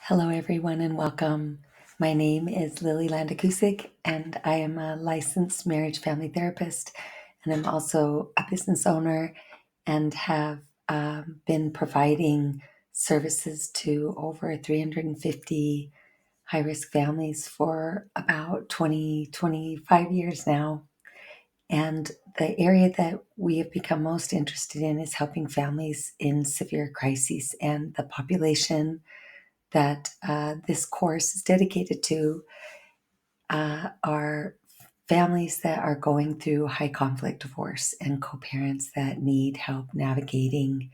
Hello, everyone, and welcome. My name is Lily Landakusik, and I am a licensed marriage family therapist, and I'm also a business owner and have been providing services to over 350 high risk families for about 25 years now. And the area that we have become most interested in is helping families in severe crises, and the population that this course is dedicated to are families that are going through high conflict divorce and co-parents that need help navigating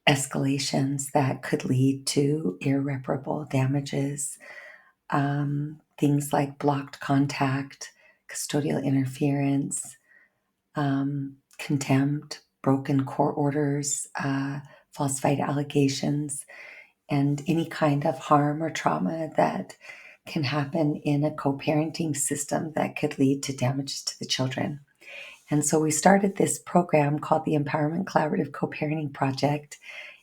escalations that could lead to irreparable damages, things like blocked contact, custodial interference, contempt, broken court orders, falsified allegations, and any kind of harm or trauma that can happen in a co-parenting system that could lead to damages to the children. And so we started this program called the Empowerment Collaborative Co-Parenting Project,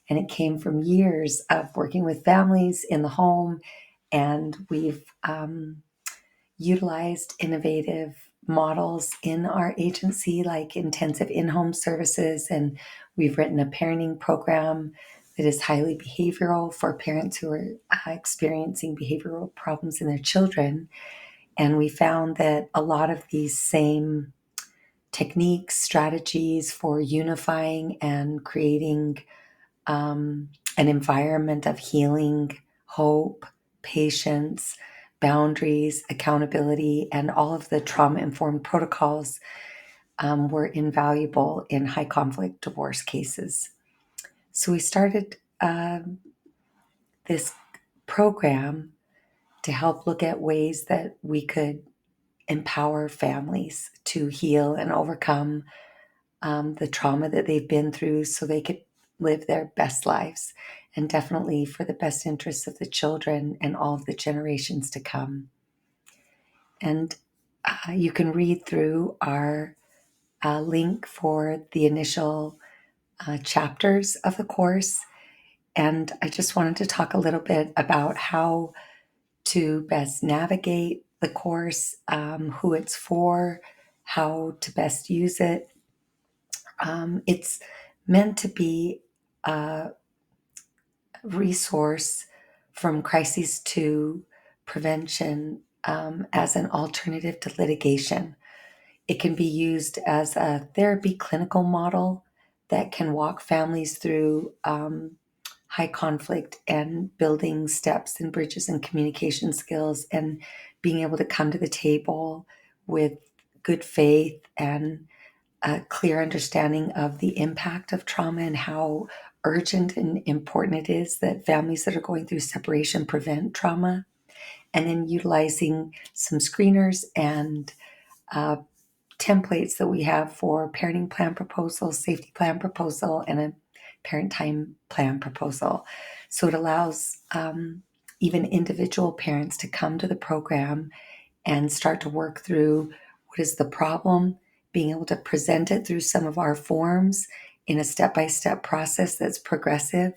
and it came from years of working with families in the home, and we've utilized innovative models in our agency like intensive in-home services, and we've written a parenting program that is highly behavioral for parents who are experiencing behavioral problems in their children. And we found that a lot of these same techniques, strategies for unifying and creating an environment of healing, hope, patience, boundaries, accountability, and all of the trauma-informed protocols were invaluable in high conflict divorce cases. So we started this program to help look at ways that we could empower families to heal and overcome the trauma that they've been through so they could live their best lives, and definitely for the best interests of the children and all of the generations to come. And you can read through our link for the initial chapters of the course. And I just wanted to talk a little bit about how to best navigate the course, who it's for, how to best use it. It's meant to be a resource from crises to prevention as an alternative to litigation. It can be used as a therapy clinical model that can walk families through high conflict and building steps and bridges and communication skills and being able to come to the table with good faith and a clear understanding of the impact of trauma and how urgent and important it is that families that are going through separation prevent trauma, and then utilizing some screeners and templates that we have for parenting plan proposal, safety plan proposal, and a parent time plan proposal. So it allows even individual parents to come to the program and start to work through what is the problem, being able to present it through some of our forms in a step-by-step process that's progressive,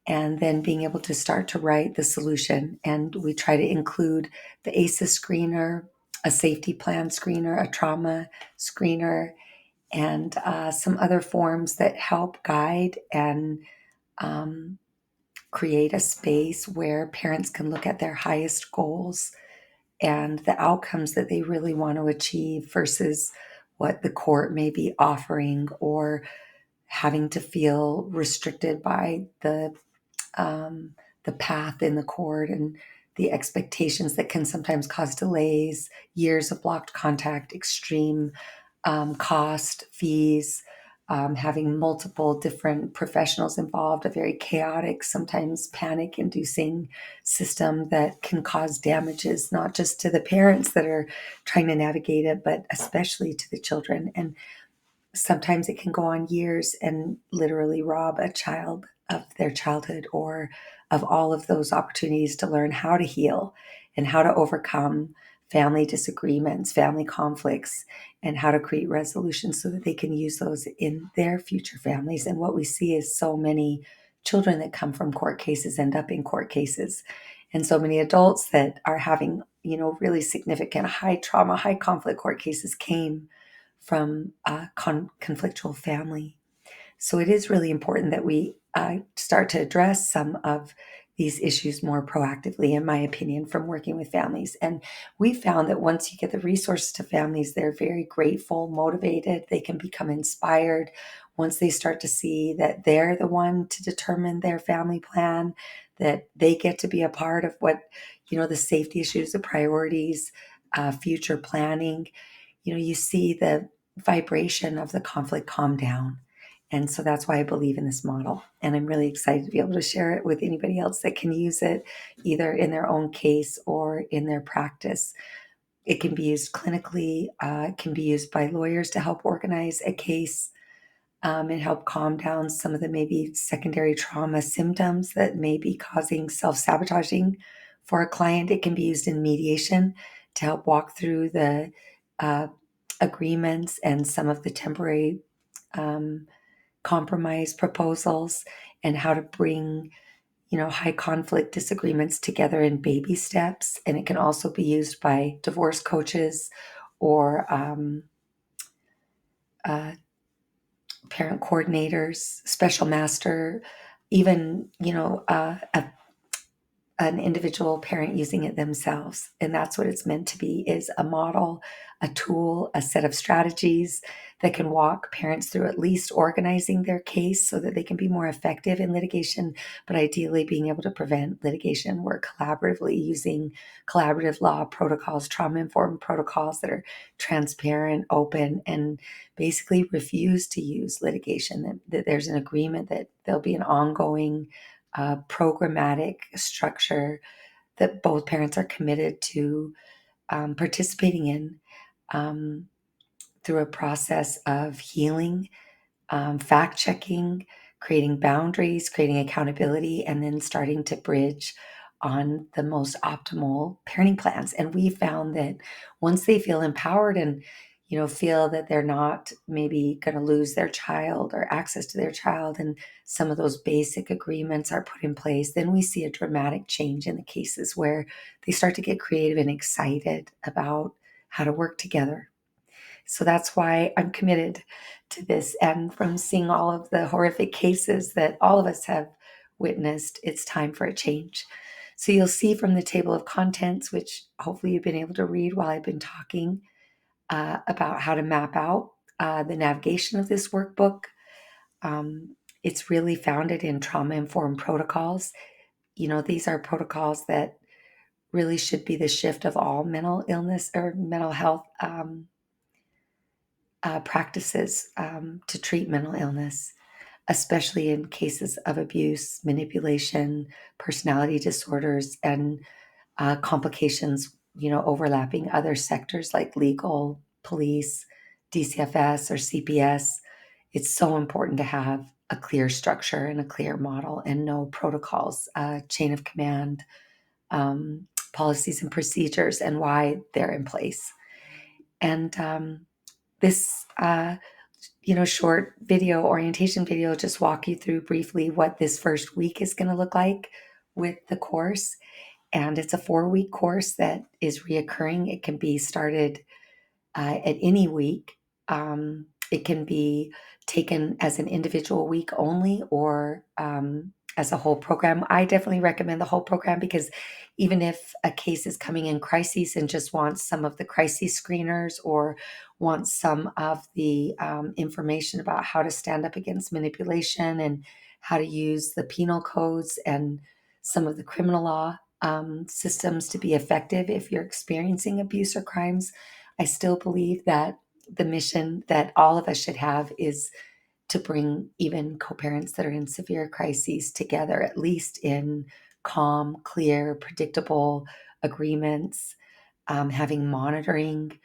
and then being able to start to write the solution. And we try to include the ACEs screener, a safety plan screener, a trauma screener, and some other forms that help guide and create a space where parents can look at their highest goals and the outcomes that they really want to achieve versus what the court may be offering, or having to feel restricted by the path in the court and the expectations that can sometimes cause delays, years of blocked contact, extreme cost, fees, having multiple different professionals involved, a very chaotic, sometimes panic-inducing system that can cause damages, not just to the parents that are trying to navigate it, but especially to the children. And sometimes it can go on years and literally rob a child of their childhood or of all of those opportunities to learn how to heal and how to overcome family disagreements, family conflicts, and how to create resolutions so that they can use those in their future families. And what we see is so many children that come from court cases end up in court cases. And so many adults that are having, really significant high trauma, high conflict court cases came from a conflictual family. So it is really important that we start to address some of these issues more proactively, in my opinion, from working with families. And we found that once you get the resources to families, they're very grateful, motivated, they can become inspired. Once they start to see that they're the one to determine their family plan, that they get to be a part of what, the safety issues, the priorities, future planning, you see the vibration of the conflict calm down. And so that's why I believe in this model. And I'm really excited to be able to share it with anybody else that can use it either in their own case or in their practice. It can be used clinically, it can be used by lawyers to help organize a case and help calm down some of the maybe secondary trauma symptoms that may be causing self sabotaging for a client. It can be used in mediation to help walk through the uh, agreements and some of the temporary um, compromise proposals and how to bring high conflict disagreements together in baby steps. And it can also be used by divorce coaches or uh, parent coordinators, special master, even an individual parent using it themselves. And that's what it's meant to be, is a model, a tool, a set of strategies that can walk parents through at least organizing their case so that they can be more effective in litigation, but ideally being able to prevent litigation, work collaboratively using collaborative law protocols, trauma-informed protocols that are transparent, open, and basically refuse to use litigation, that there's an agreement that there'll be an ongoing programmatic structure that both parents are committed to participating in um, through a process of healing, fact checking, creating boundaries, creating accountability, and then starting to bridge on the most optimal parenting plans. And we found that once they feel empowered and feel that they're not maybe going to lose their child or access to their child, and some of those basic agreements are put in place, then we see a dramatic change in the cases where they start to get creative and excited about how to work together. So that's why I'm committed to this. And from seeing all of the horrific cases that all of us have witnessed, it's time for a change. So you'll see from the table of contents, which hopefully you've been able to read while I've been talking, about how to map out the navigation of this workbook. It's really founded in trauma-informed protocols. These are protocols that really should be the shift of all mental illness or mental health practices to treat mental illness, especially in cases of abuse, manipulation, personality disorders, and complications, overlapping other sectors like legal, police, DCFS, or CPS. It's so important to have a clear structure and a clear model and no protocols, chain of command, policies and procedures, and why they're in place. And this short video, orientation video, just walk you through briefly what this first week is going to look like with the course. And it's a 4-week course that is reoccurring. It can be started at any week. It can be taken as an individual week only, or as a whole program. I definitely recommend the whole program, because even if a case is coming in crises and just wants some of the crisis screeners, or wants some of the information about how to stand up against manipulation and how to use the penal codes and some of the criminal law systems to be effective if you're experiencing abuse or crimes, I still believe that the mission that all of us should have is to bring even co-parents that are in severe crises together, at least in calm, clear, predictable agreements, having monitoring,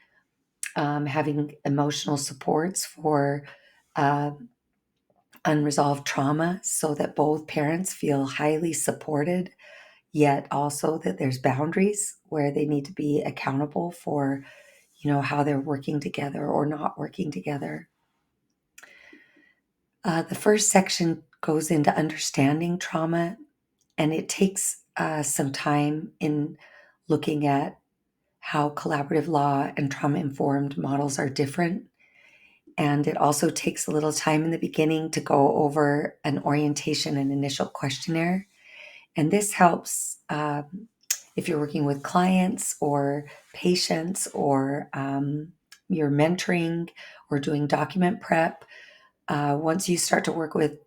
having emotional supports for uh, unresolved trauma, so that both parents feel highly supported, yet also that there's boundaries where they need to be accountable for how they're working together or not working together. The first section goes into understanding trauma, and it takes some time in looking at how collaborative law and trauma-informed models are different. And it also takes a little time in the beginning to go over an orientation and initial questionnaire. And this helps if you're working with clients or patients, or you're mentoring or doing document prep. Once you start to work with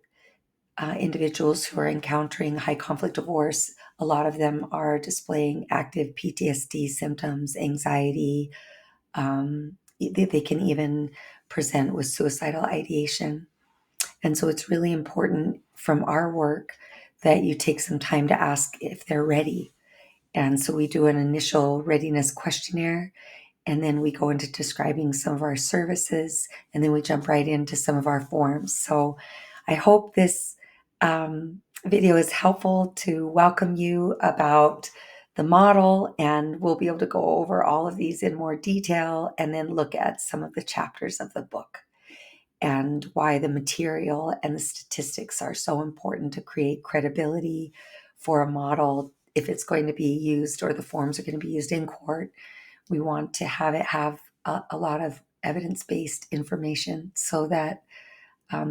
individuals who are encountering high conflict divorce, a lot of them are displaying active PTSD symptoms, anxiety. They can even present with suicidal ideation. And so it's really important from our work that you take some time to ask if they're ready. And so we do an initial readiness questionnaire, and then we go into describing some of our services, and then we jump right into some of our forms. So I hope this video is helpful to welcome you about the model, and we'll be able to go over all of these in more detail and then look at some of the chapters of the book and why the material and the statistics are so important to create credibility for a model. If it's going to be used, or the forms are going to be used in court, we want to have it have a lot of evidence-based information, so that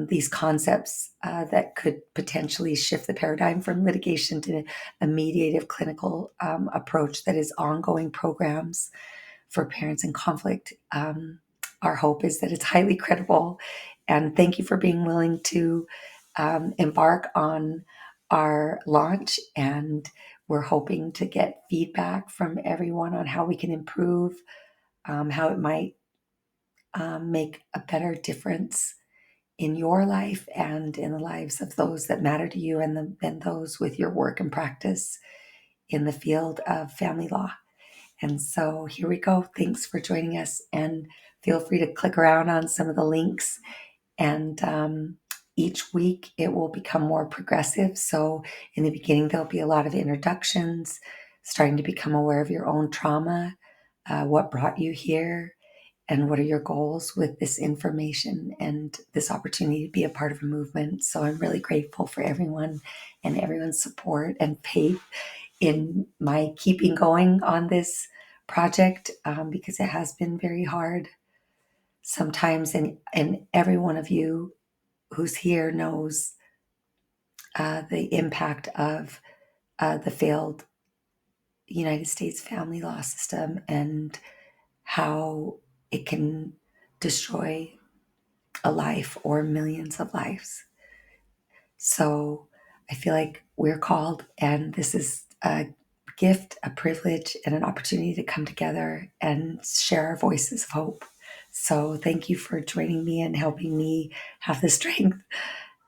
these concepts that could potentially shift the paradigm from litigation to a mediative clinical approach that is ongoing programs for parents in conflict. Our hope is that it's highly credible. And thank you for being willing to embark on our launch. And we're hoping to get feedback from everyone on how we can improve, how it might make a better difference in your life and in the lives of those that matter to you, and those with your work and practice in the field of family law. And so here we go. Thanks for joining us, and feel free to click around on some of the links. And each week it will become more progressive. So in the beginning, there'll be a lot of introductions, starting to become aware of your own trauma, what brought you here, and what are your goals with this information and this opportunity to be a part of a movement. So I'm really grateful for everyone and everyone's support and faith in my keeping going on this project, because it has been very hard sometimes. And every one of you who's here knows the impact of the failed United States family law system, and how it can destroy a life or millions of lives. So I feel like we're called, and this is a gift, a privilege, and an opportunity to come together and share our voices of hope. So thank you for joining me and helping me have the strength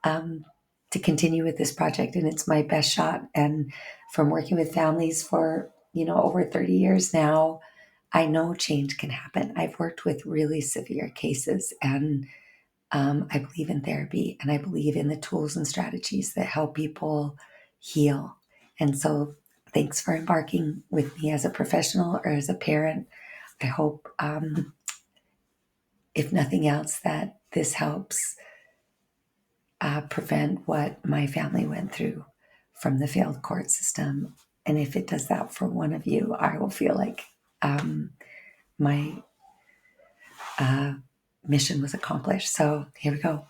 to continue with this project. And it's my best shot. And from working with families for, over 30 years now, I know change can happen. I've worked with really severe cases, and I believe in therapy, and I believe in the tools and strategies that help people heal. And so thanks for embarking with me as a professional or as a parent. I hope, if nothing else, that this helps prevent what my family went through from the failed court system. And if it does that for one of you, I will feel like my mission was accomplished. So here we go.